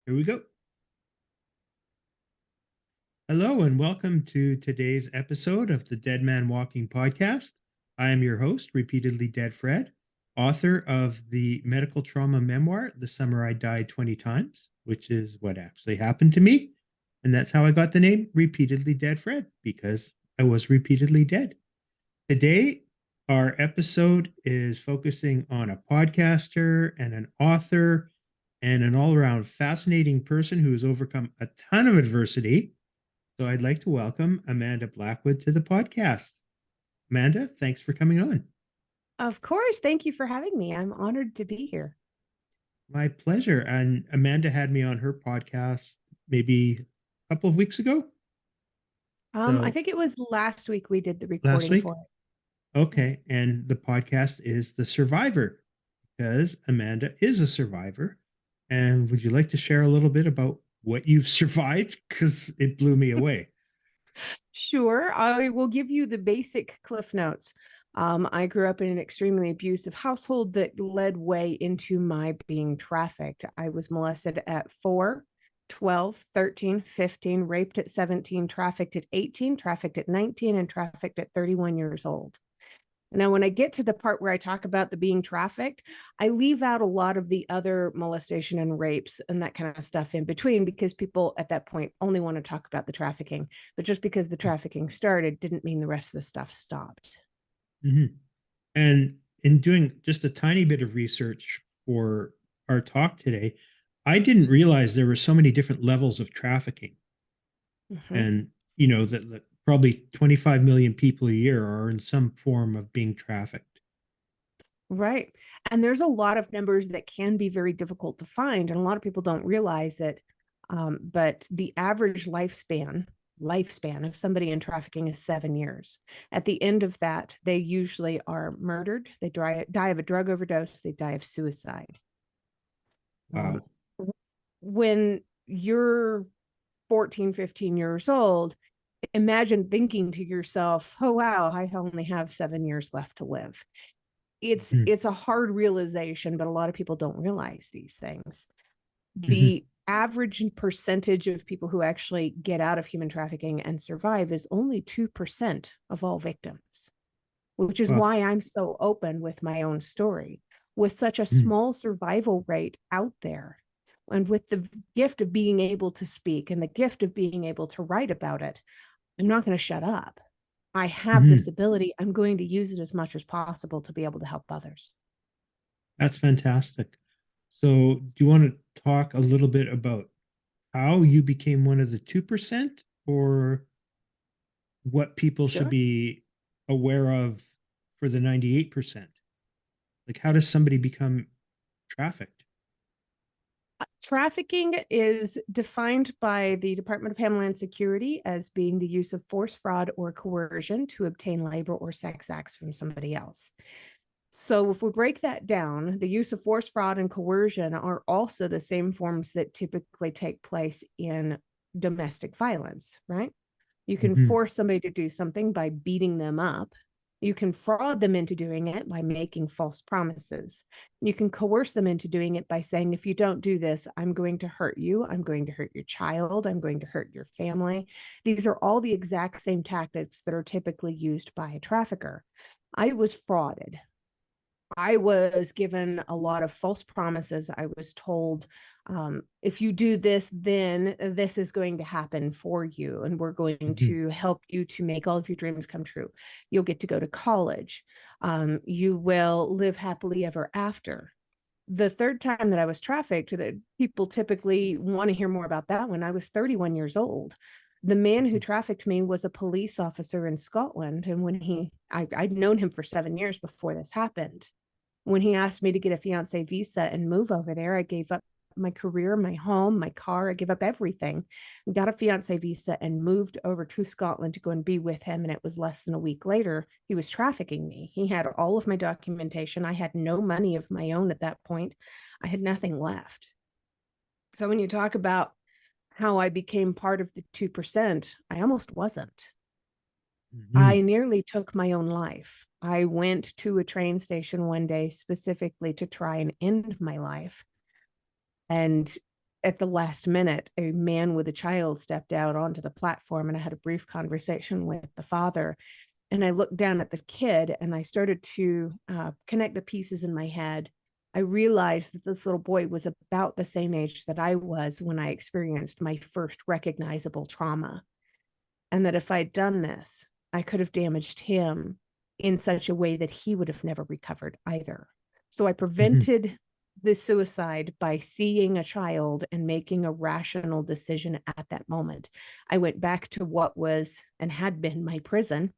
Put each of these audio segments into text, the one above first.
Here we go. Hello, and welcome to today's episode of the Dead Man Walking podcast. I am your host, Repeatedly Dead Fred, author of the medical trauma memoir, The Summer I Died 20 Times, which is what actually happened to me. And that's how I got the name Repeatedly Dead Fred, because I was repeatedly dead. Today, our episode is focusing on a podcaster and an author and an all around fascinating person who has overcome a ton of adversity. So I'd like to welcome Amanda Blackwood to the podcast. Amanda, thanks for coming on. Of course. Thank you for having me. I'm honored to be here. My pleasure. And Amanda had me on her podcast maybe a couple of weeks ago. I So think it was last week we did the last recording week. for it. Okay. And the podcast is The Survivor because Amanda is a survivor. And would you like to share a little bit about what you've survived? Because it blew me away. Sure. I will give you the basic cliff notes. I grew up in an extremely abusive household that led way into my being trafficked. I was molested at 4, 12, 13, 15, raped at 17, trafficked at 18, trafficked at 19, and trafficked at 31 years old. Now, when I get to the part where I talk about the being trafficked, I leave out a lot of the other molestation and rapes and that kind of stuff in between because people at that point only want to talk about the trafficking. But just because the trafficking started didn't mean the rest of the stuff stopped. Mm-hmm. And in doing just a tiny bit of research for our talk today, I didn't realize there were so many different levels of trafficking. Mhm. And, that probably 25 million people a year are in some form of being trafficked. Right. And there's a lot of numbers that can be very difficult to find, and a lot of people don't realize it. But the average lifespan of somebody in trafficking is 7 years. At the end of that, they usually are murdered, they die of a drug overdose, they die of suicide. Um, Wow. when you're 14, 15 years old, imagine thinking to yourself, oh, wow, I only have 7 years left to live. it's Mm-hmm. it's a hard realization, but a lot of people don't realize these things. Mm-hmm. The average percentage of people who actually get out of human trafficking and survive is only 2% of all victims, which is Wow. why I'm so open with my own story. With such a Mm-hmm. small survival rate out there, and with the gift of being able to speak and the gift of being able to write about it, I'm not going to shut up. I have this Mm-hmm. ability. I'm going to use it as much as possible to be able to help others. That's fantastic. So, do you want to talk a little bit about how you became one of the 2% or what people should Sure. be aware of for the 98%? Like, how does somebody become trafficked? Trafficking is defined by the Department of Homeland Security as being the use of force, fraud, or coercion to obtain labor or sex acts from somebody else. So, if we break that down, the use of force, fraud, and coercion are also the same forms that typically take place in domestic violence, right? You can Mm-hmm. force somebody to do something by beating them up. You can fraud them into doing it by making false promises. You can coerce them into doing it by saying, if you don't do this, I'm going to hurt you. I'm going to hurt your child. I'm going to hurt your family. These are all the exact same tactics that are typically used by a trafficker. I was frauded. I was given a lot of false promises. I was told, if you do this, then this is going to happen for you, and we're going Mm-hmm. to help you to make all of your dreams come true. You'll get to go to college. You will live happily ever after. The third time that I was trafficked, that people typically want to hear more about that when I was 31 years old. The man who trafficked me was a police officer in Scotland. And I'd known him for 7 years before this happened. When he asked me to get a fiance visa and move over there, I gave up my career, my home, my car. I gave up everything, got a fiance visa, and moved over to Scotland to go and be with him. And it was less than a week later, he was trafficking me. He had all of my documentation. I had no money of my own at that point. I had nothing left. So when you talk about how I became part of the 2%, I almost wasn't. Mm-hmm. I nearly took my own life. I went to a train station one day specifically to try and end my life. And at the last minute, a man with a child stepped out onto the platform, and I had a brief conversation with the father. And I looked down at the kid, and I started to connect the pieces in my head. I realized that this little boy was about the same age that I was when I experienced my first recognizable trauma. And that if I'd done this, I could have damaged him in such a way that he would have never recovered either. So I Mhm. prevented the suicide by seeing a child and making a rational decision at that moment. I went back to what was and had been my prison,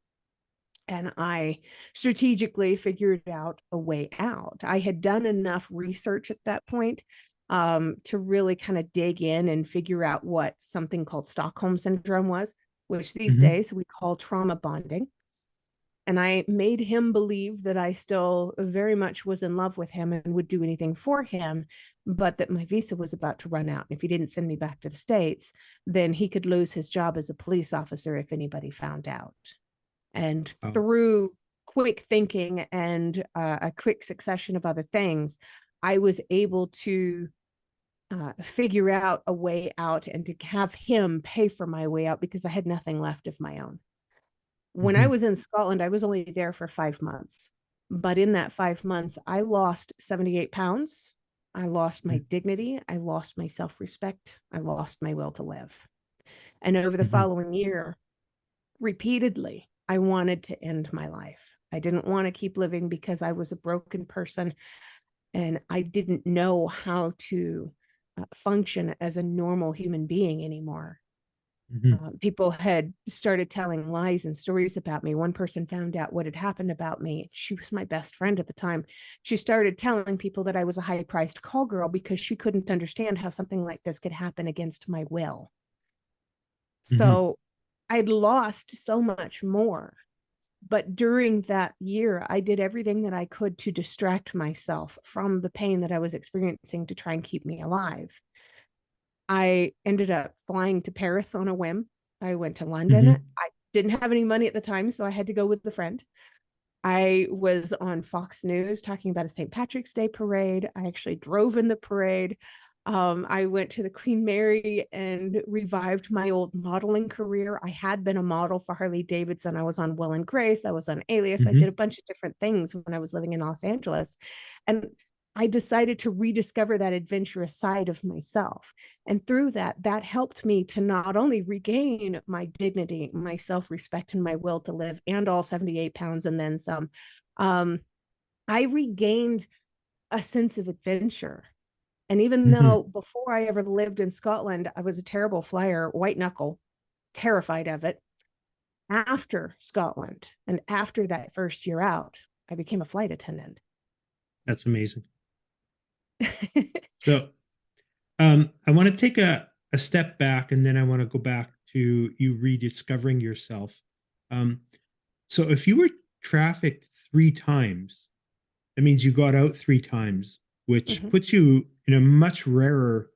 and I strategically figured out a way out. I had done enough research at that point to really kind of dig in and figure out what something called Stockholm syndrome was, which these Mhm. days we call trauma bonding. And I made him believe that I still very much was in love with him and would do anything for him, but that my visa was about to run out. And if he didn't send me back to the States, then he could lose his job as a police officer if anybody found out. And Wow. through quick thinking and a quick succession of other things, I was able to figure out a way out and to have him pay for my way out because I had nothing left of my own. When I Mhm. was in Scotland, I was only there for 5 months. But in that 5 months, I lost 78 pounds. I lost my Mhm. dignity. I lost my self respect. I lost my will to live. And over the Mhm. following year, repeatedly, I wanted to end my life. I didn't want to keep living because I was a broken person and I didn't know how to function as a normal human being anymore. Mhm. People had started telling lies and stories about me. One person found out what had happened about me. She was my best friend at the time. She started telling people that I was a high priced call girl because she couldn't understand how something like this could happen against my will. Mhm. So I'd lost so much more. But during that year, I did everything that I could to distract myself from the pain that I was experiencing to try and keep me alive. I ended up flying to Paris on a whim. I went to London. Mhm. I didn't have any money at the time, so I had to go with a friend. I was on Fox News talking about a St. Patrick's Day parade. I actually drove in the parade. I went to the Queen Mary and revived my old modeling career. I had been a model for Harley Davidson. I was on Will and Grace. I was on Alias. I did a Mhm. bunch of different things when I was living in Los Angeles. And I decided to rediscover that adventurous side of myself. And through that, that helped me to not only regain my dignity, my self respect, and my will to live, and all 78 pounds and then some. Um, I regained a sense of adventure. And even Mhm. though before I ever lived in Scotland, I was a terrible flyer, white knuckle, terrified of it. After Scotland and after that first year out, I became a flight attendant. That's amazing. So, I want to take a step back, and then I want to go back to you rediscovering yourself. Um, so, if you were trafficked 3 times, that means you got out 3 times, which Mhm. puts you in a much rarer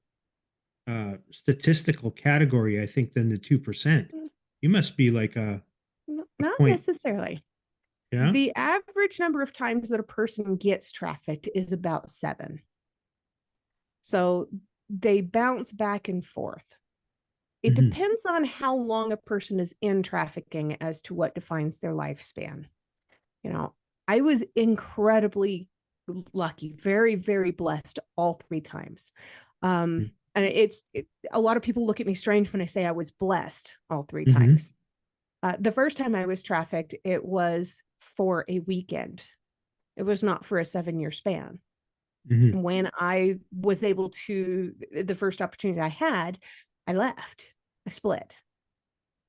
statistical category, I think, than the 2%. You must be like a Not point. necessarily. Yeah. The average number of times that a person gets trafficked is about 7. So they bounce back and forth. It Hmm. depends on how long a person is in trafficking as to what defines their lifespan. You know, I was incredibly lucky, very, very blessed all 3 times. And a lot of people look at me strange when I say I was blessed all three Hmm. times. The first time I was trafficked, it was for a weekend. It was not for a 7-year span. Hmm. When I was able to, the first opportunity I had, I left. I split.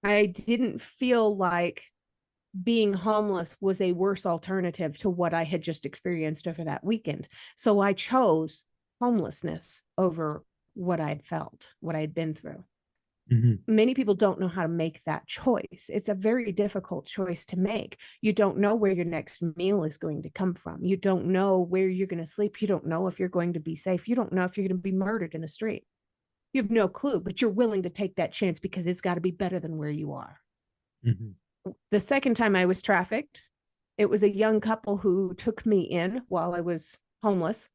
I didn't feel like being homeless was a worse alternative to what I had just experienced over that weekend. So I chose homelessness over what I'd felt, what I'd been through. Hmm. Many people don't know how to make that choice. It's a very difficult choice to make. You don't know where your next meal is going to come from. You don't know where you're going to sleep. You don't know if you're going to be safe. You don't know if you're going to be murdered in the street. You have no clue, but you're willing to take that chance because it's got to be better than where you are. Hmm. The second time I was trafficked, it was a young couple who took me in while I was homeless,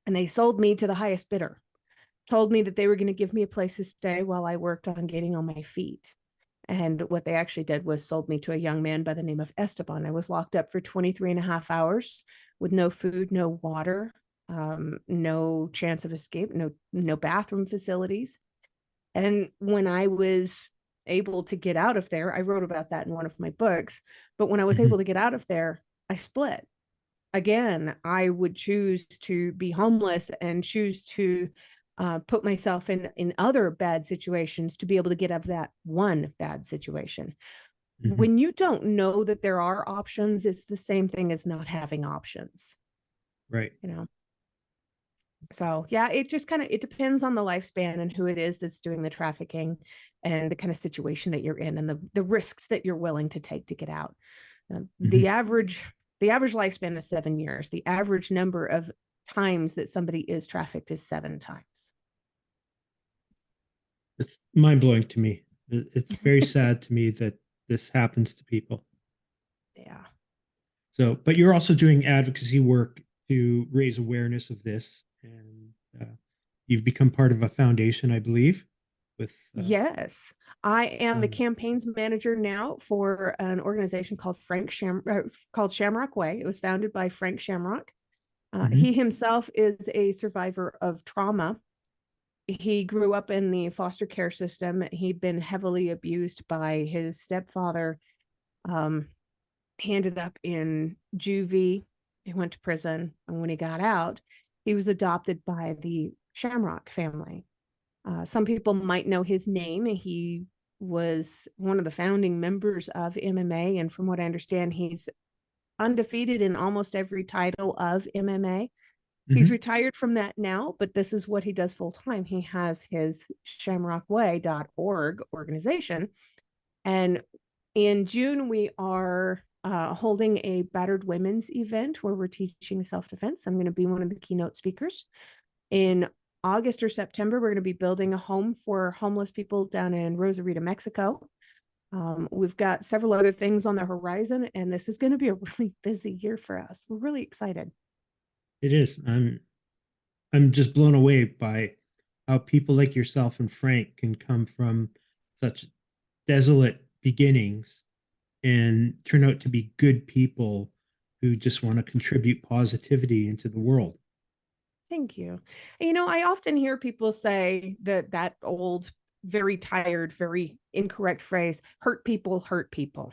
and they sold me to the highest bidder. told me that they were going to give me a place to stay while I worked on getting on my feet. And what they actually did was sold me to a young man by the name of Esteban. I was locked up for 23 and a half hours with no food, no water, no chance of escape, no bathroom facilities. And when I was able to get out of there, I wrote about that in one of my books. But when I was Hmm. able to get out of there, I split. Again, I would choose to be homeless and choose to put myself in other bad situations to be able to get out of that one bad situation. Hmm. When you don't know that there are options, it's the same thing as not having options, Right. you know. So yeah, it just kind of, it depends on the lifespan and who it is that's doing the trafficking and the kind of situation that you're in and the risks that you're willing to take to get out. Hmm. The average lifespan is 7 years. The average number of times that somebody is trafficked is 7 times. It's mind blowing to me. It's very sad to me that this happens to people. Yeah. So, but you're also doing advocacy work to raise awareness of this, and you've become part of a foundation, I believe, with Yes, I am the um, campaigns manager now for an organization called Shamrock Way. It was founded by Frank Shamrock. He mhm, himself is a survivor of trauma. He grew up in the foster care system. He'd been heavily abused by his stepfather. Um, he ended up in juvie. He went to prison, and when he got out, he was adopted by the Shamrock family. Some people might know his name. He was one of the founding members of MMA, and from what I understand, he's undefeated in almost every title of MMA. He's mhm. retired from that now, but this is what he does full time. He has his shamrockway.org organization. And in June, we are holding a battered women's event where we're teaching self defense. I'm going to be one of the keynote speakers. In August or September, we're going to be building a home for homeless people down in Rosarito, Mexico. We've got several other things on the horizon, and this is going to be a really busy year for us. We're really excited. It is. I'm just blown away by how people like yourself and Frank can come from such desolate beginnings and turn out to be good people who just want to contribute positivity into the world. Thank you. You know, I often hear people say that old, very tired, very incorrect phrase, hurt people hurt people.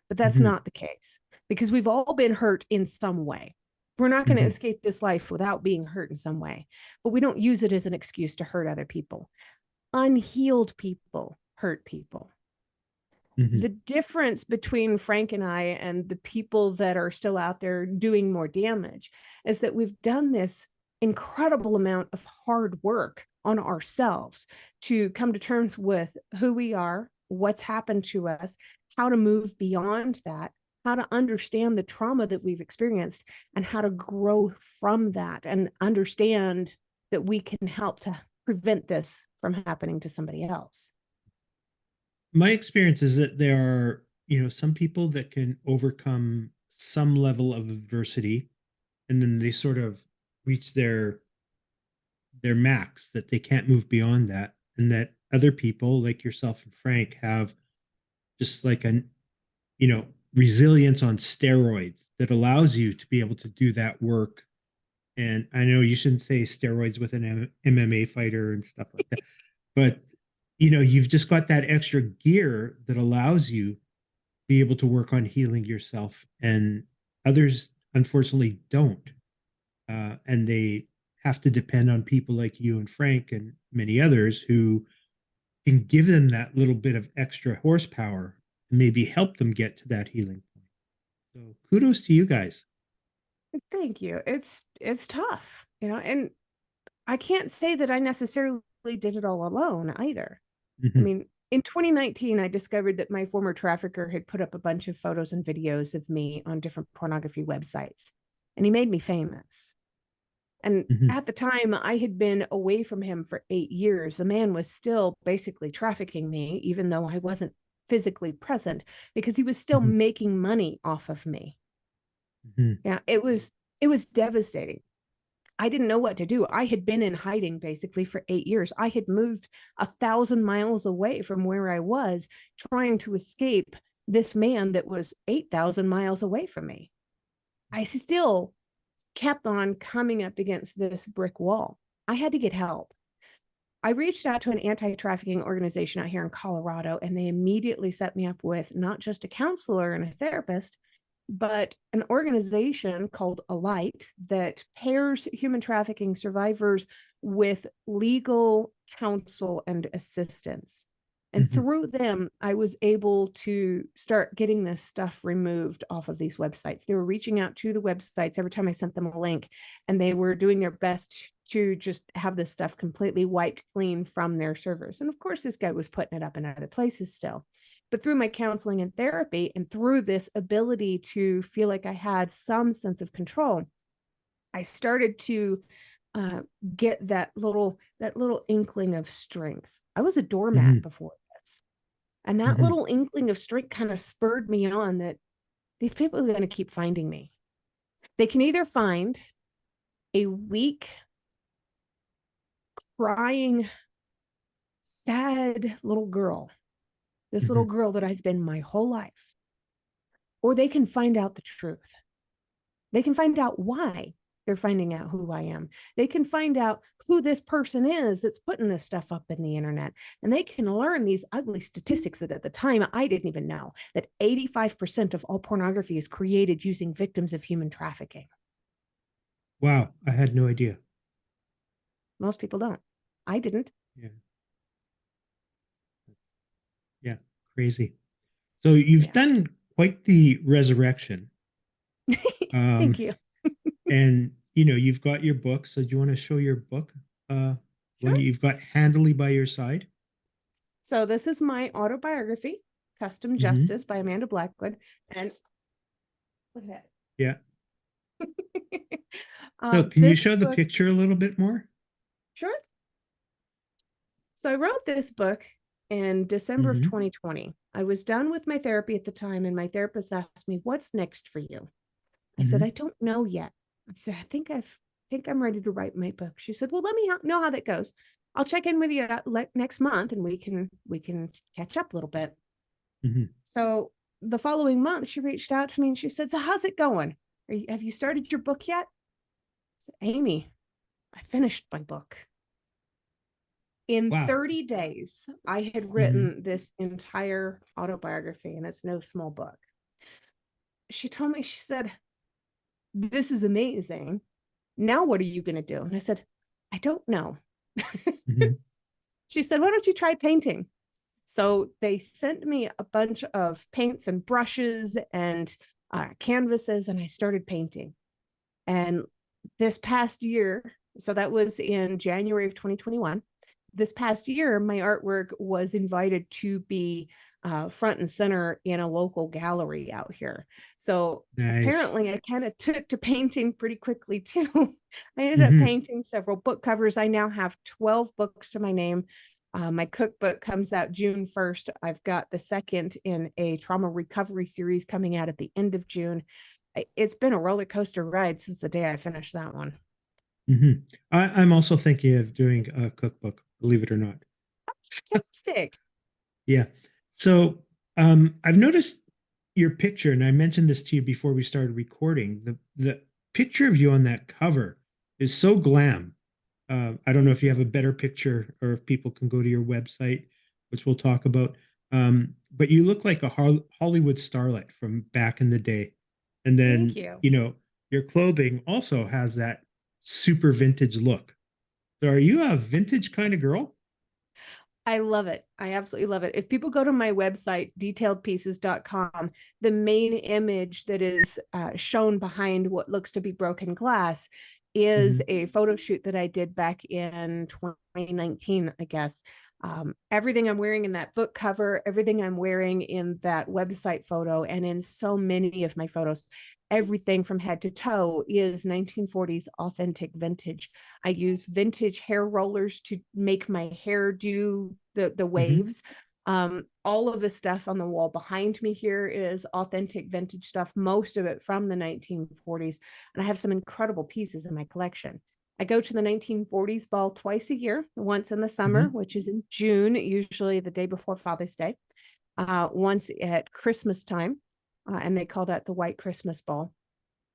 But that's Mhm, not the case because we've all been hurt in some way. We're not going to mhm, escape this life without being hurt in some way, but we don't use it as an excuse to hurt other people. Unhealed people hurt people. mhm. The difference between Frank and I and the people that are still out there doing more damage is that we've done this incredible amount of hard work on ourselves to come to terms with who we are, what's happened to us, how to move beyond that, how to understand the trauma that we've experienced, and how to grow from that and understand that we can help to prevent this from happening to somebody else. My experience is that there are, some people that can overcome some level of adversity and then they sort of reach their max that they can't move beyond that. And that other people like yourself and Frank have just like an, resilience on steroids that allows you to be able to do that work. And I know you shouldn't say steroids with an MMA fighter and stuff like that, but you've just got that extra gear that allows you be able to work on healing yourself, and others unfortunately don't, and they have to depend on people like you and Frank and many others who can give them that little bit of extra horsepower and maybe help them get to that healing point. So kudos to you guys. Thank you. It's tough, you know, and I can't say that I necessarily did it all alone either. I Hmm. mean, in 2019, I discovered that my former trafficker had put up a bunch of photos and videos of me on different pornography websites, and he made me famous. And Hmm. at the time, I had been away from him for 8 years. The man was still basically trafficking me, even though I wasn't physically present, because he was still Hmm. making money off of me. Hmm. Yeah, it was devastating. I didn't know what to do. I had been in hiding basically for 8 years. I had moved 1,000 miles away from where I was, trying to escape this man that was 8,000 miles away from me. I still kept on coming up against this brick wall. I had to get help. I reached out to an anti-trafficking organization out here in Colorado, and they immediately set me up with not just a counselor and a therapist, but an organization called Alight that pairs human trafficking survivors with legal counsel and assistance. And Hmm. through them, I was able to start getting this stuff removed off of these websites. They were reaching out to the websites every time I sent them a link, and they were doing their best to just have this stuff completely wiped clean from their servers. And of course, this guy was putting it up in other places still. But through my counseling and therapy, and through this ability to feel like I had some sense of control, I started to uh, get that little inkling of strength. I was a doormat Hmm. before, and that Hmm. little inkling of strength kind of spurred me on that these people are going to keep finding me. They can either find a weak, crying, sad little girl, this little Hmm. girl that I've been my whole life, or they can find out the truth. They can find out why they're finding out who I am. They can find out who this person is that's putting this stuff up in the internet. And they can learn these ugly statistics that at the time I didn't even know, that 85% of all pornography is created using victims of human trafficking. Wow, I had no idea. Most people don't. I didn't. Yeah, yeah, crazy. So you've Yeah. done quite the resurrection. Thank Um, you. and you've got your book. So do you want to show your book? Uh, Sure. one you've got handily by your side. So this is my autobiography, Custom Hmm. Justice by Amanda Blackwood. And look at Yeah. that. So can you This show the book, picture a little bit more? sure. So I wrote this book in December of Hmm. 2020. I was done with my therapy at the time, and my therapist asked me, "What's next for you?" I said, "I Hmm. don't know yet." I said, "I think I'm ready to write my book." She said, "Well, let me know how that goes. I'll check in with you next month, and we can catch up a little bit." Hmm. So the following month, she reached out to me and she said, "So how's it going? Have you started your book yet?" I said, "Amy, I finished my book. In Wow. 30 days, I had Hmm. written this entire autobiography, and it's no small book." She told me, she said, "This is amazing. Now, what are you going to do?" And I said, "I don't know." Hmm. She said, "Why don't you try painting?" So they sent me a bunch of paints and brushes and canvases, and I started painting. And this past year, so that was in January of 2021, this past year, my artwork was invited to be front and center in a local gallery out here. So Nice. apparently, I kind of took to painting pretty quickly too. I ended up Hmm. painting several book covers. I now have 12 books to my name. My cookbook comes out June 1st. I've got the second in a trauma recovery series coming out at the end of June. It's been a roller coaster ride since the day I finished that one. Hmm. I'm also thinking of doing a cookbook, believe it or not. Fantastic. Yeah. So I've noticed your picture, and I mentioned this to you before we started recording. The picture of you on that cover is so glam. I don't know Thank if you you. have a better picture or if people can go to your website, which we'll talk about. But you look like a Hollywood starlet from back in the day. And Thank then, you. your clothing also has that super vintage look. So are you a vintage kind of girl? I love it. I absolutely love it. If people go to my website, detailedpieces.com, the main image that is shown behind what looks to be broken glass is Hmm. a photo shoot that I did back in 2019, I guess. Everything I'm wearing in that book cover, everything I'm wearing in that website photo, and in so many of my photos, everything from head to toe is 1940s authentic vintage. I use vintage hair rollers to make my hair do the Hmm. waves. All of the stuff on the wall behind me here is authentic vintage stuff, most of it from the 1940s. And I have some incredible pieces in my collection. I go to the 1940s ball twice a year, once in the summer, Mm-hmm. which is in June, usually the day before Father's Day, once at Christmas time, and they call that the White Christmas Ball.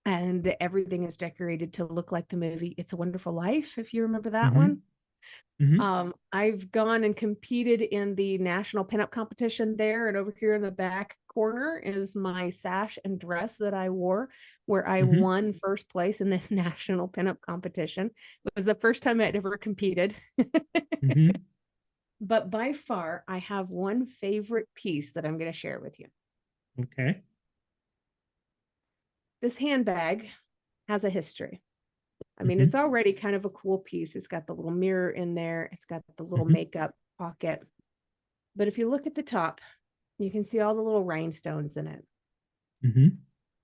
And everything is decorated to look like the movie It's a Wonderful Life, if you remember that Mm-hmm. one. Mm-hmm. I've gone and competed in the national pinup competition there, and over here in the back corner is my sash and dress that I wore, where I Mm-hmm. won first place in this national pinup competition. It was the first time I'd ever competed. Mm-hmm. But by far, I have one favorite piece that I'm going to share with you. Okay. This handbag has a history. I mean, Mm-hmm. it's already kind of a cool piece. It's got the little mirror in there. It's got the little Mm-hmm. makeup pocket. But if you look at the top, you can see all the little rhinestones in it. Mm-hmm.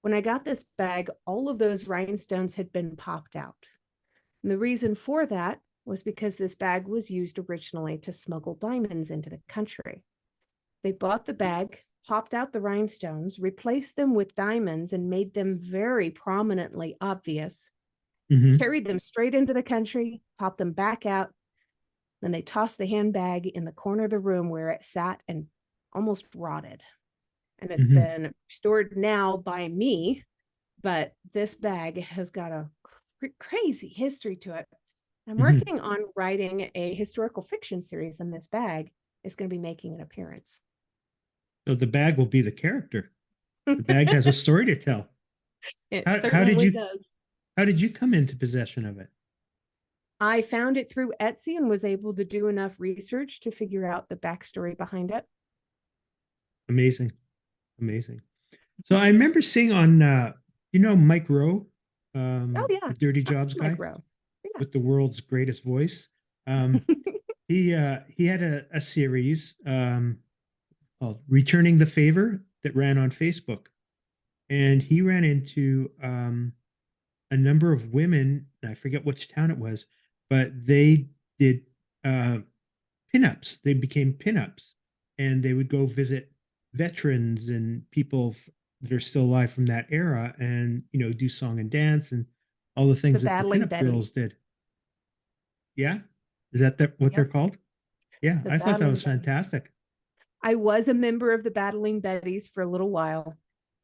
When I got this bag, all of those rhinestones had been popped out. And the reason for that was because this bag was used originally to smuggle diamonds into the country. They bought the bag, popped out the rhinestones, replaced them with diamonds, and made them very prominently obvious, Mm-hmm. carried them straight into the country, popped them back out. Then they tossed the handbag in the corner of the room where it sat and almost rotted. And it's Mm-hmm. been restored now by me, but this bag has got a crazy history to it. I'm Mm-hmm. working on writing a historical fiction series, and this bag is going to be making an appearance. So the bag will be the character. The bag has a story to tell. It How did certainly you does. how did you come into possession of it? I found it through Etsy and was able to do enough research to figure out the backstory behind it. Amazing. Amazing. So I remember seeing on Mike Rowe, Oh yeah, the Dirty Jobs Mike guy Rowe. with the world's greatest voice. Um, Yeah. he had a series called Returning the Favor that ran on Facebook. And he ran into a number of women, I forget which town it was, but they did uh, pinups. They became pinups, and they would go visit veterans and people that are still alive from that era, and do song and dance and all the The things that the Battling pinup girls Betties. did. Yeah, is that what they're Yep, called? Yeah, the I thought that Battling was Betties. fantastic. I was a member of the Battling Betties for a little while.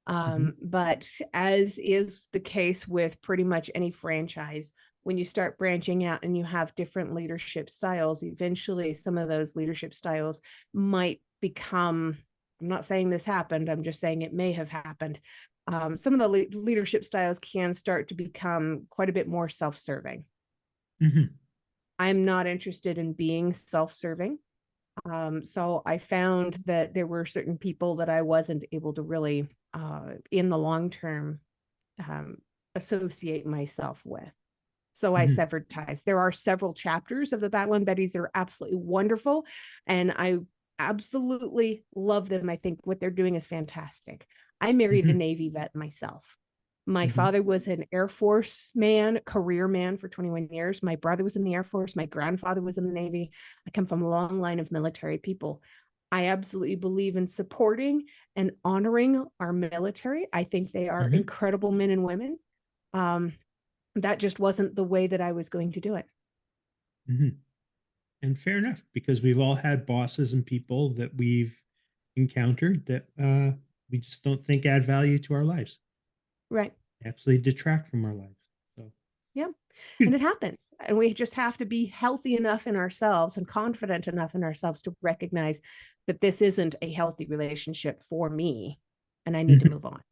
Hmm. But as is the case with pretty much any franchise, when you start branching out and you have different leadership styles, eventually some of those leadership styles might become, I'm not saying this happened, I'm just saying it may have happened. Some of the leadership styles can start to become quite a bit more self-serving. Hmm. I'm not interested in being self-serving. So I found that there were certain people that I wasn't able to really, in the long term, um, associate myself with. So I Hmm. severed ties. There are several chapters of the Battling Betties that are absolutely wonderful, and I absolutely love them. I think what they're doing is fantastic. I married a Hmm. Navy vet myself. My Hmm. father was an Air Force man, career man for 21 years. My brother was in the Air Force. My grandfather was in the Navy. I come from a long line of military people. I absolutely believe in supporting and honoring our military. I think they are Hmm. incredible men and women. Um, that just wasn't the way that I was going to do it. Hmm. And fair enough, because we've all had bosses and people that we've encountered that we just don't think add value to our lives. Right. They absolutely detract from our lives. So, Yeah. And good. it happens. And we just have to be healthy enough in ourselves and confident enough in ourselves to recognize that this isn't a healthy relationship for me and I need to Mhm. move on.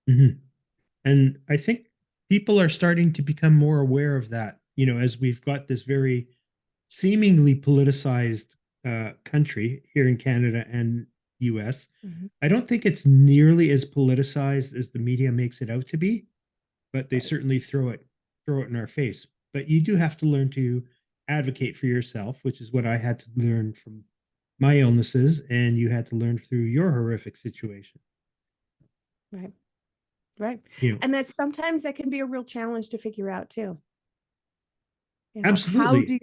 Mhm. And I think people are starting to become more aware of that, as we've got this very seemingly politicized country here in Canada and US. Mhm. I don't think it's nearly as politicized as the media makes it out to be, but they Right. certainly throw it in our face. But you do have to learn to advocate for yourself, which is what I had to learn from my illnesses, and you had to learn through your horrific situation. Right. Right. You know, And that sometimes that can be a real challenge to figure out too. You know, absolutely.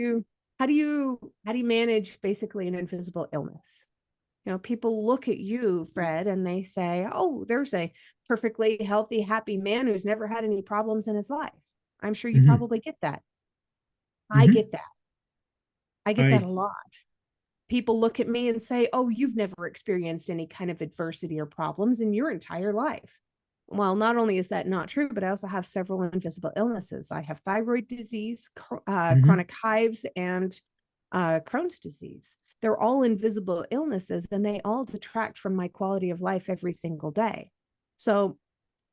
how do you manage basically an invisible illness? You know, people look at you, Fred, and they say, "Oh, there's a perfectly healthy, happy man who's never had any problems in his life." I'm sure you Mhm. probably get that. I Hmm. get that. I get that I a lot. People look at me and say, "Oh, you've never experienced any kind of adversity or problems in your entire life." Well, not only is that not true, but I also have several invisible illnesses. I have thyroid disease, mhm. chronic hives, and Crohn's disease. They're all invisible illnesses, and they all detract from my quality of life every single day. So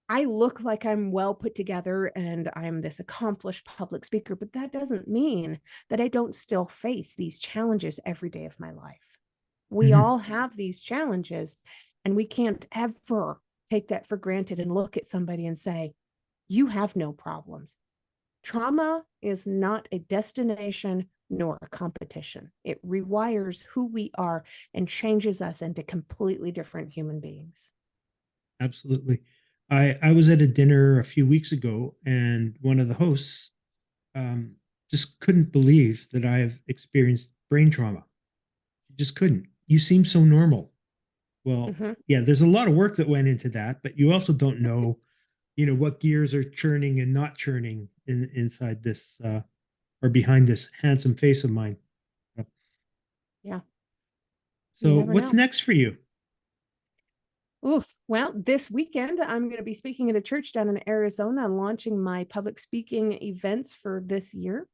I look like I'm well put together and I'm this accomplished public speaker, but that doesn't mean that I don't still face these challenges every day of my life. We Mhm. all have these challenges, and we can't ever take that for granted and look at somebody and say, "You have no problems." Trauma is not a destination nor a competition. It rewires who we are and changes us into completely different human beings. Absolutely. I was at a dinner a few weeks ago, and one of the hosts um, just couldn't believe that I've experienced brain trauma. She just couldn't. You seem so normal. Well, Mhm. yeah, there's a lot of work that went into that, but you also don't know, what gears are churning and not churning inside this or behind this handsome face of mine. Yeah, you So, never what's know. next for you? Oof. Well, this weekend, I'm going to be speaking at a church down in Arizona, launching my public speaking events for this year.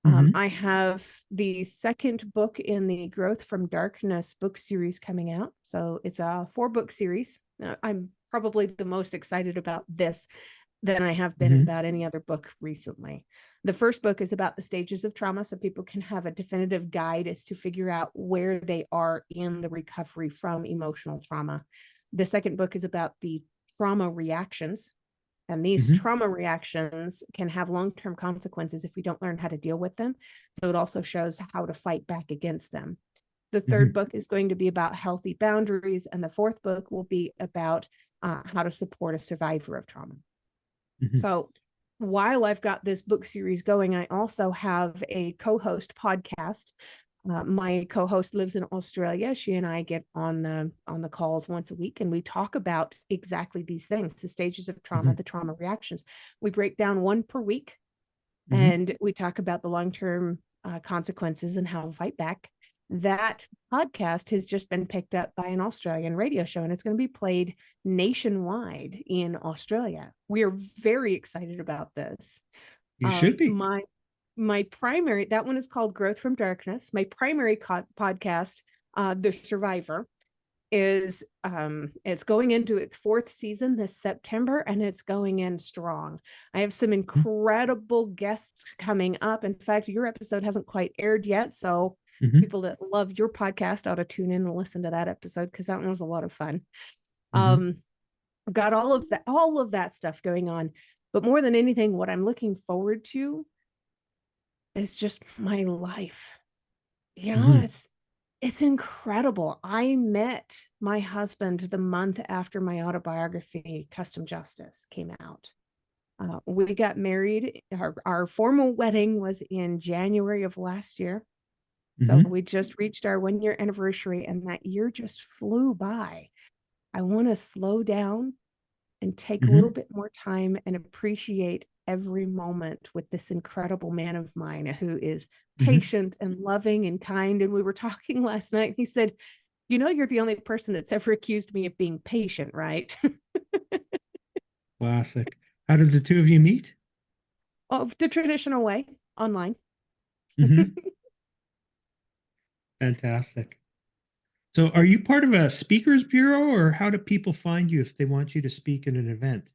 Hmm. I have the second book in the Growth from Darkness book series coming out. So it's a 4-book series. I'm probably the most excited about this than I have been Hmm. about any other book recently. The first book is about the stages of trauma, so people can have a definitive guide as to figure out where they are in the recovery from emotional trauma. The second book is about the trauma reactions, and these Hmm. trauma reactions can have long-term consequences if we don't learn how to deal with them. So it also shows how to fight back against them. The third Hmm. book is going to be about healthy boundaries, and the fourth book will be about how to support a survivor of trauma. Hmm. So while I've got this book series going, I also have a co-host podcast. My co-host lives in Australia. She and I get on the calls once a week, and we talk about exactly these things: the stages of trauma, Hmm. the trauma reactions. We break down one per week, Hmm. and we talk about the long-term consequences and how to fight back. That podcast has just been picked up by an Australian radio show, and it's going to be played nationwide in Australia. We are very excited about this. You should be. My primary, that one is called Growth from Darkness. My primary podcast, The Survivor, is it's going into its 4th season this September, and it's going in strong. I have some incredible guests coming up. In fact, your episode hasn't quite aired yet, so Hmm. people that love your podcast ought to tune in and listen to that episode, because that one was a lot of fun. Hmm. um got all of that stuff going on, but more than anything, what I'm looking forward to is just my life. Hmm. It's incredible. I met my husband the month after my autobiography, Custom Justice, came out. We got married. Our formal wedding was in January of last year. So Hmm. we just reached our 1-year anniversary, and that year just flew by. I want to slow down and take a little Hmm. bit more time and appreciate every moment with this incredible man of mine who is Hmm. patient and loving and kind. And we were talking last night. He said, "You're the only person that's ever accused me of being patient, right?" Classic. How did the two of you meet? Of the traditional way, online. Hmm. Fantastic. So, are you part of a speakers bureau, or how do people find you if they want you to speak at an event?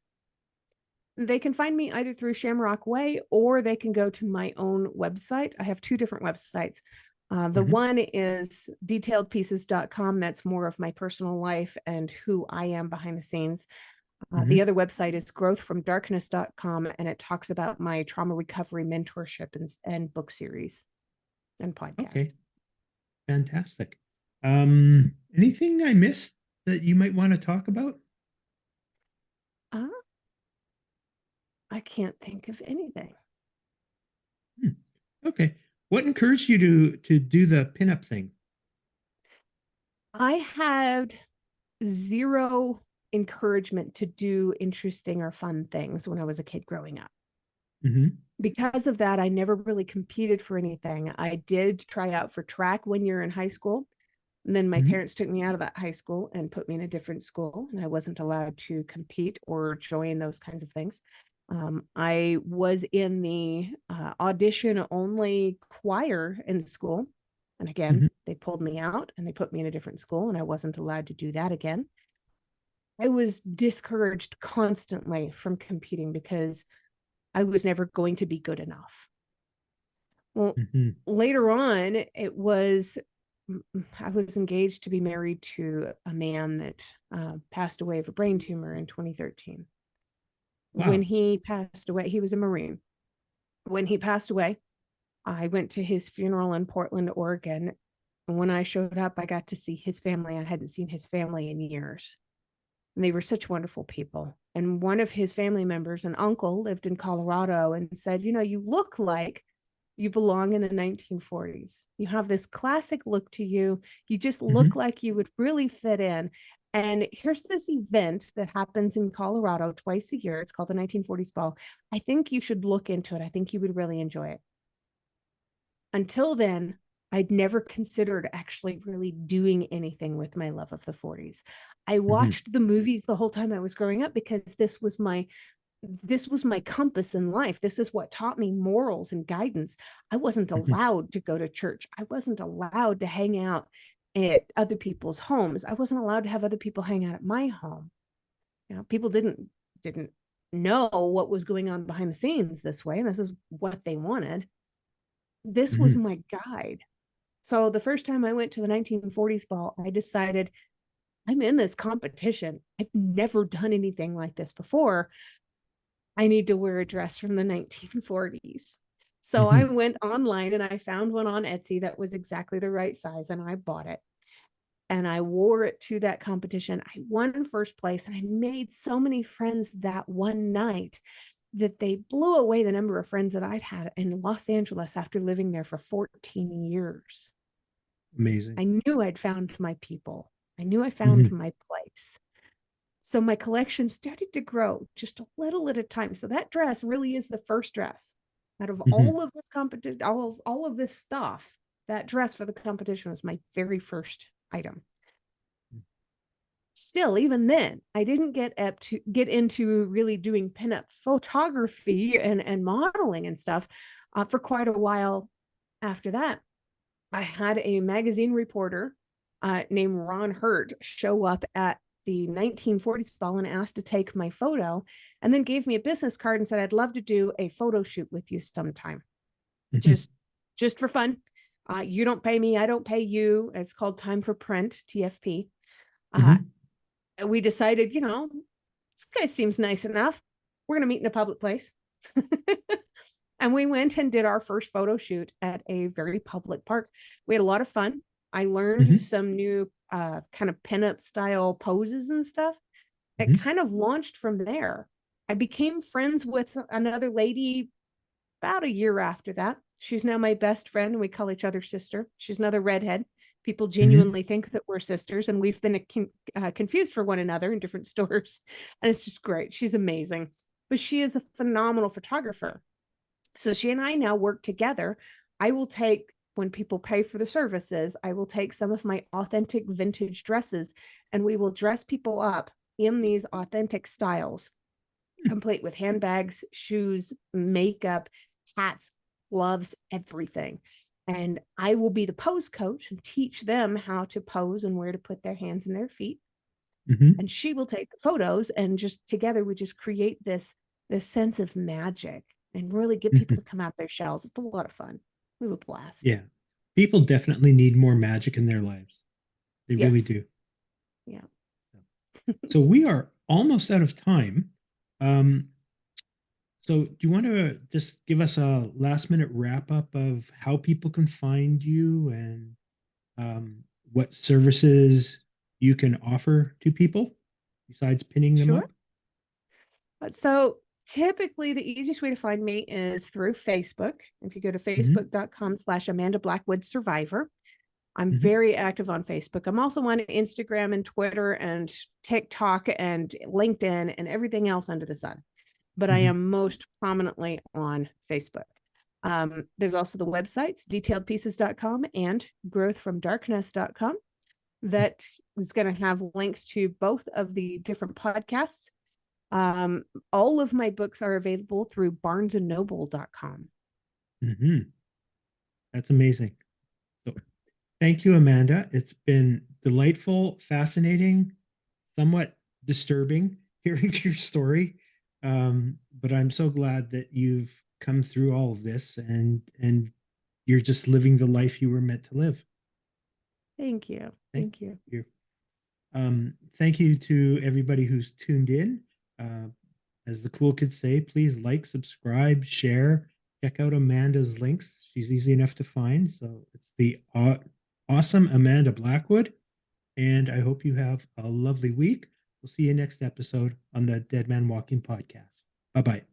They can find me either through Shamrock Way, or they can go to my own website. I have 2 different websites. The Hmm. one is detailedpieces.com. That's more of my personal life and who I am behind the scenes. The Hmm. other website is growthfromdarkness.com, and it talks about my trauma recovery mentorship and book series and podcast. Okay, fantastic. Anything I missed that you might want to talk about? Uh, I can't think of anything. Hmm. Okay. What encouraged you to do the pinup thing? I had zero encouragement to do interesting or fun things when I was a kid growing up. Hmm. Because of that, I never really competed for anything. I did try out for track 1 year in high school. And then my Mhm. parents took me out of that high school and put me in a different school, and I wasn't allowed to compete or join those kinds of things. I was in the audition only choir in school. And again, Mhm. they pulled me out and they put me in a different school, and I wasn't allowed to do that again. I was discouraged constantly from competing because I was never going to be good enough. Well, Mhm. later on, I was engaged to be married to a man that passed away of a brain tumor in 2013. When Wow. he passed away, he was a Marine. When he passed away, I went to his funeral in Portland, Oregon. When I showed up, I got to see his family. I hadn't seen his family in years. And they were such wonderful people. And one of his family members, an uncle, lived in Colorado and said, you know, you look like you belong in the 1940s. You have this classic look to you. You just look Mhm. like you would really fit in. And here's this event that happens in Colorado twice a year. It's called the 1940s Ball. I think you should look into it. I think you would really enjoy it. Until then, I'd never considered actually really doing anything with my love of the 40s. I Mhm. watched the movies the whole time I was growing up because this was my compass in life. This is what taught me morals and guidance. I wasn't Mhm. allowed to go to church. I wasn't allowed to hang out at other people's homes. I wasn't allowed to have other people hang out at my home. You know, people didn't know what was going on behind the scenes this way, and this is what they wanted. This was Mhm. my guide. So the first time I went to the 1940s ball, I decided I'm in this competition. I've never done anything like this before. I need to wear a dress from the 1940s. So I Mhm. went online and I found one on Etsy that was exactly the right size, and I bought it. And I wore it to that competition. I won first place, and I made so many friends that one night that they blew away the number of friends that I'd had in Los Angeles after living there for 14 years. Amazing. I knew I'd found my people. I knew I found Mhm. my place. So my collection started to grow just a little at a time. So that dress really is the first dress out of Mhm. all of this competition, all of this stuff. That dress for the competition was my very first item. Still, even then, I didn't get into really doing pinup photography and modeling and stuff for quite a while after that. I had a magazine reporter named Ron Hurt show up at the 1940s ball and asked to take my photo, and then gave me a business card and said, I'd love to do a photo shoot with you sometime. Mhm. Just for fun. You don't pay me, I don't pay you. It's called Time for Print, TFP. Uh, Mhm. we decided, this guy seems nice enough. We're going to meet in a public place. And we went and did our first photo shoot at a very public park. We had a lot of fun. I learned Mhm. some new kind of pinup style poses and stuff. It Mhm. kind of launched from there. I became friends with another lady about a year after that. She's now my best friend, and we call each other sister. She's another redhead. People Mhm. genuinely think that we're sisters, and we've been confused for one another in different stores. And it's just great. She's amazing. But she is a phenomenal photographer. So she and I now work together. I will take, when people pay for the services, I will take some of my authentic vintage dresses, and we will dress people up in these authentic styles, complete with handbags, shoes, makeup, hats, gloves, everything. And I will be the pose coach and teach them how to pose and where to put their hands and their feet. Mhm. And she will take the photos, and just together we just create this sense of magic and really get people Mhm. to come out of their shells. It's a lot of fun. We have a blast. Yeah. People definitely need more magic in their lives. They really Yes. do. Yeah. So we are almost out of time. Um, so do you want to just give us a last minute wrap up of how people can find you and what services you can offer to people besides pinning them Sure. up? So typically the easiest way to find me is through Facebook. If you go to Hmm. facebook.com/Amanda Blackwood Survivor, I'm Hmm. very active on Facebook. I'm also on Instagram and Twitter and TikTok and LinkedIn and everything else under the sun. but I am most prominently on Facebook. There's also the websites, detailedpieces.com and growthfromdarkness.com, that is going to have links to both of the different podcasts. All of my books are available through barnesandnoble.com. That's amazing. So thank you, Amanda. It's been delightful, fascinating, somewhat disturbing hearing your story. But I'm so glad that you've come through all of this and you're just living the life you were meant to live. Thank you. Thank you. Thank you to everybody who's tuned in. As the cool kids say, please like, subscribe, share, check out Amanda's links. She's easy enough to find. So it's the awesome Amanda Blackwood. And I hope you have a lovely week. We'll see you next episode on the Dead Man Walking podcast. Bye bye.